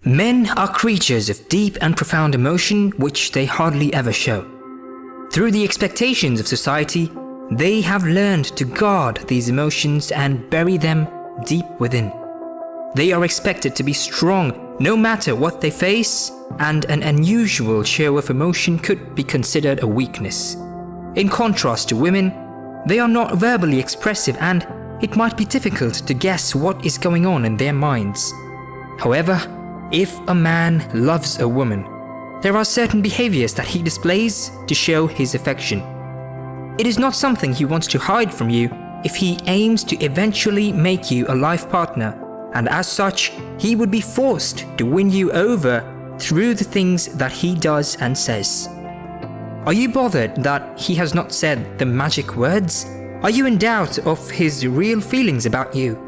Men are creatures of deep and profound emotion which they hardly ever show. Through the expectations of society, they have learned to guard these emotions and bury them deep within. They are expected to be strong no matter what they face, and an unusual show of emotion could be considered a weakness. In contrast to women, they are not verbally expressive, and it might be difficult to guess what is going on in their minds. However, if a man loves a woman, there are certain behaviors that he displays to show his affection. It is not something he wants to hide from you if he aims to eventually make you a life partner, and as such, he would be forced to win you over through the things that he does and says. Are you bothered that he has not said the magic words? Are you in doubt of his real feelings about you?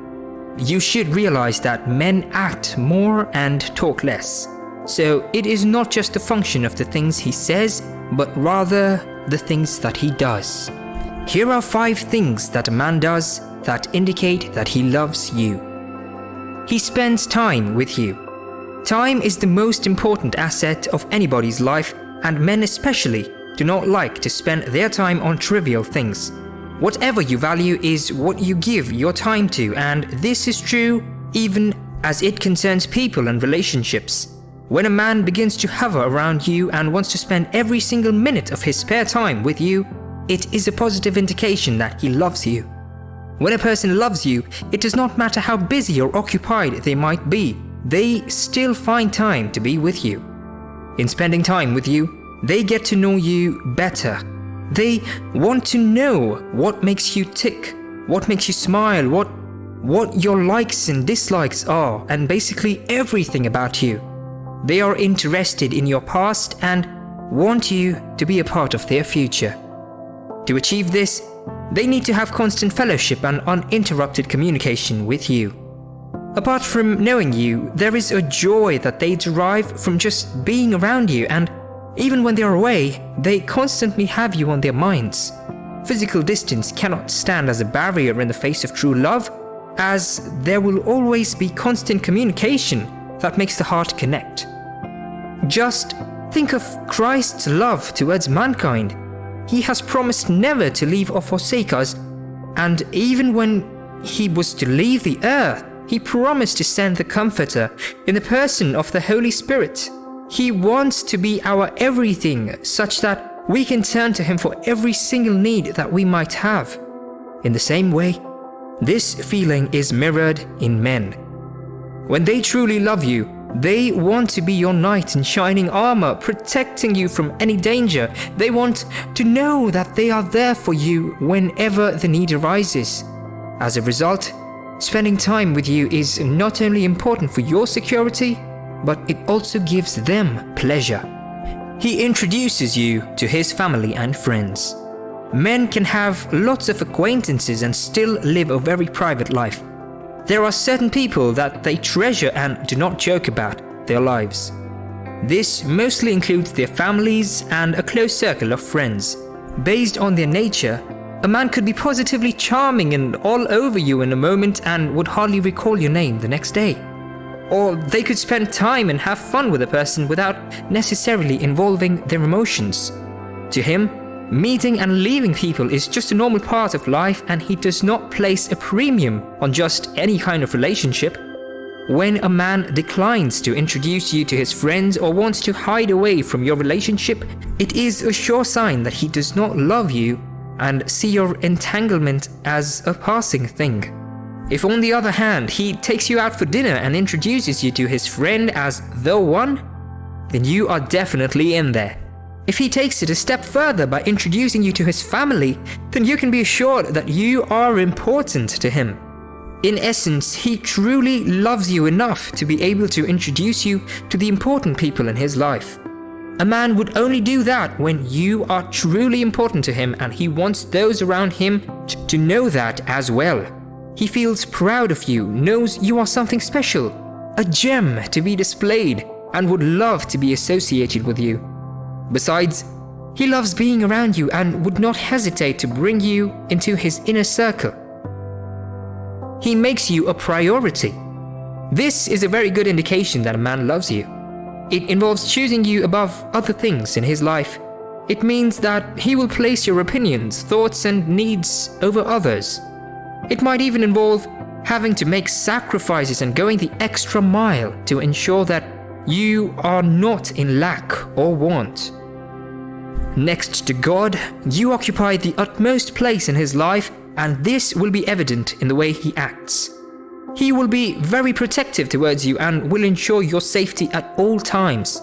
You should realize that men act more and talk less. So it is not just a function of the things he says, but rather the things that he does. Here are 5 things that a man does that indicate that he loves you. He spends time with you. Time is the most important asset of anybody's life, and men especially do not like to spend their time on trivial things. Whatever you value is what you give your time to, and this is true even as it concerns people and relationships. When a man begins to hover around you and wants to spend every single minute of his spare time with you, it is a positive indication that he loves you. When a person loves you, it does not matter how busy or occupied they might be, they still find time to be with you. In spending time with you, they get to know you better. They want to know what makes you tick, what makes you smile, what your likes and dislikes are, and basically everything about you. They are interested in your past and want you to be a part of their future. To achieve this, they need to have constant fellowship and uninterrupted communication with you. Apart from knowing you, there is a joy that they derive from just being around you, and even when they are away, they constantly have you on their minds. Physical distance cannot stand as a barrier in the face of true love, as there will always be constant communication that makes the heart connect. Just think of Christ's love towards mankind. He has promised never to leave or forsake us, and even when he was to leave the earth, he promised to send the Comforter in the person of the Holy Spirit. He wants to be our everything, such that we can turn to him for every single need that we might have. In the same way, this feeling is mirrored in men. When they truly love you, they want to be your knight in shining armor, protecting you from any danger. They want to know that they are there for you whenever the need arises. As a result, spending time with you is not only important for your security, but it also gives them pleasure. He introduces you to his family and friends. Men can have lots of acquaintances and still live a very private life. There are certain people that they treasure and do not joke about their lives. This mostly includes their families and a close circle of friends. Based on their nature, a man could be positively charming and all over you in a moment and would hardly recall your name the next day. Or they could spend time and have fun with a person without necessarily involving their emotions. To him, meeting and leaving people is just a normal part of life, and he does not place a premium on just any kind of relationship. When a man declines to introduce you to his friends or wants to hide away from your relationship, it is a sure sign that he does not love you and see your entanglement as a passing thing. If on the other hand, he takes you out for dinner and introduces you to his friend as the one, then you are definitely in there. If he takes it a step further by introducing you to his family, then you can be assured that you are important to him. In essence, he truly loves you enough to be able to introduce you to the important people in his life. A man would only do that when you are truly important to him, and he wants those around him to know that as well. He feels proud of you, knows you are something special, a gem to be displayed, and would love to be associated with you. Besides, he loves being around you and would not hesitate to bring you into his inner circle. He makes you a priority. This is a very good indication that a man loves you. It involves choosing you above other things in his life. It means that he will place your opinions, thoughts, and needs over others. It might even involve having to make sacrifices and going the extra mile to ensure that you are not in lack or want. Next to God, you occupy the utmost place in his life, and this will be evident in the way he acts. He will be very protective towards you and will ensure your safety at all times.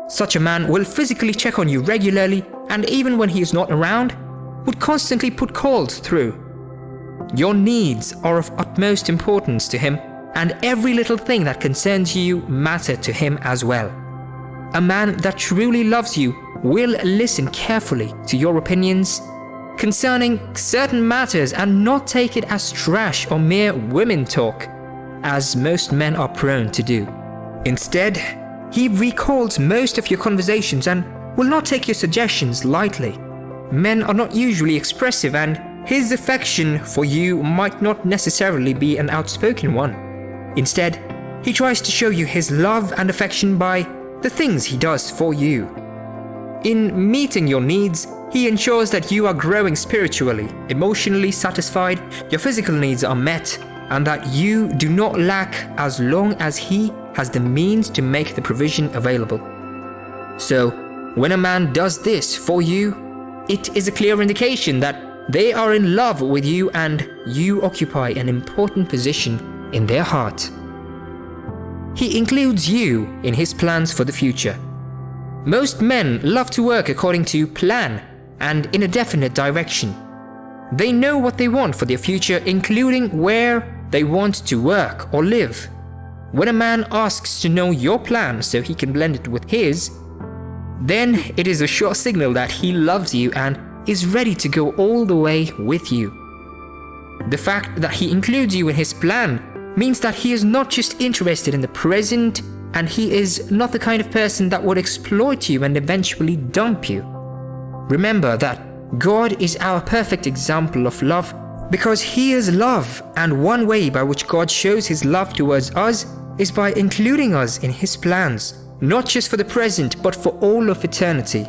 Such a man will physically check on you regularly, and even when he is not around, would constantly put calls through. Your needs are of utmost importance to him, and every little thing that concerns you matter to him as well. A man that truly loves you will listen carefully to your opinions concerning certain matters and not take it as trash or mere women talk, as most men are prone to do. Instead, he recalls most of your conversations and will not take your suggestions lightly. Men are not usually expressive, and his affection for you might not necessarily be an outspoken one. Instead, he tries to show you his love and affection by the things he does for you. In meeting your needs, he ensures that you are growing spiritually, emotionally satisfied, your physical needs are met, and that you do not lack as long as he has the means to make the provision available. So, when a man does this for you, it is a clear indication that they are in love with you and you occupy an important position in their heart. He includes you in his plans for the future. Most men love to work according to plan and in a definite direction. They know what they want for their future, including where they want to work or live. When a man asks to know your plan so he can blend it with his, then it is a sure signal that he loves you and is ready to go all the way with you. The fact that he includes you in his plan means that he is not just interested in the present, and he is not the kind of person that would exploit you and eventually dump you. Remember that God is our perfect example of love because he is love, and one way by which God shows his love towards us is by including us in his plans, not just for the present but for all of eternity.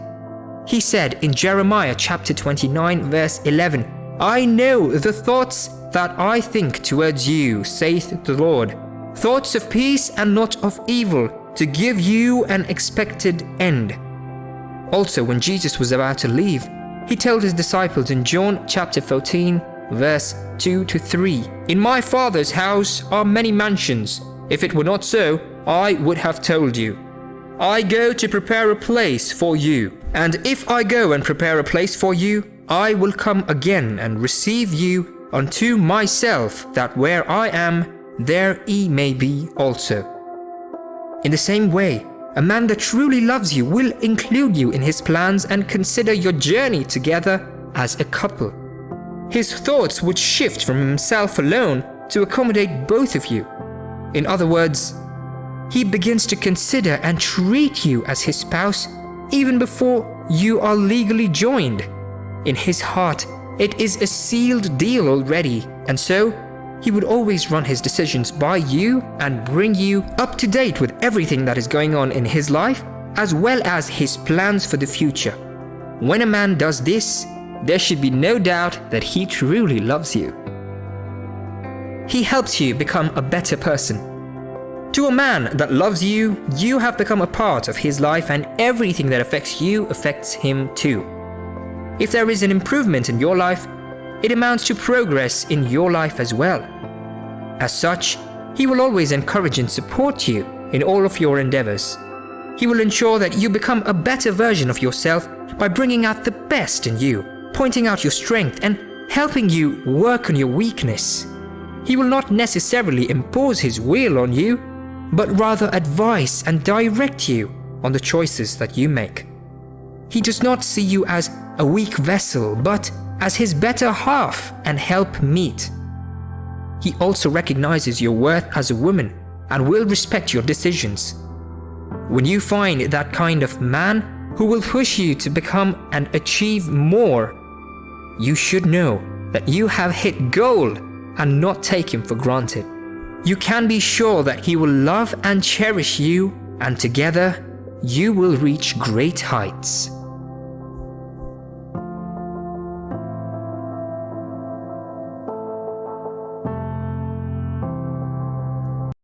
He said in Jeremiah chapter 29 verse 11, "I know the thoughts that I think towards you, saith the Lord, thoughts of peace and not of evil, to give you an expected end." Also, when Jesus was about to leave, he told his disciples in John chapter 14 verse 2 to 3, "In my Father's house are many mansions. If it were not so, I would have told you. I go to prepare a place for you. And if I go and prepare a place for you, I will come again and receive you unto myself, that where I am, there ye may be also." In the same way, a man that truly loves you will include you in his plans and consider your journey together as a couple. His thoughts would shift from himself alone to accommodate both of you. In other words, he begins to consider and treat you as his spouse even before you are legally joined. In his heart, it is a sealed deal already, and so he would always run his decisions by you and bring you up to date with everything that is going on in his life, as well as his plans for the future. When a man does this, there should be no doubt that he truly loves you. He helps you become a better person. To a man that loves you, you have become a part of his life, and everything that affects you affects him too. If there is an improvement in your life, it amounts to progress in your life as well. As such, he will always encourage and support you in all of your endeavors. He will ensure that you become a better version of yourself by bringing out the best in you, pointing out your strength, and helping you work on your weakness. He will not necessarily impose his will on you, but rather advise and direct you on the choices that you make. He does not see you as a weak vessel, but as his better half and helpmeet. He also recognizes your worth as a woman and will respect your decisions. When you find that kind of man who will push you to become and achieve more, you should know that you have hit gold and not take him for granted. you can be sure that He will love and cherish you, and together you will reach great heights.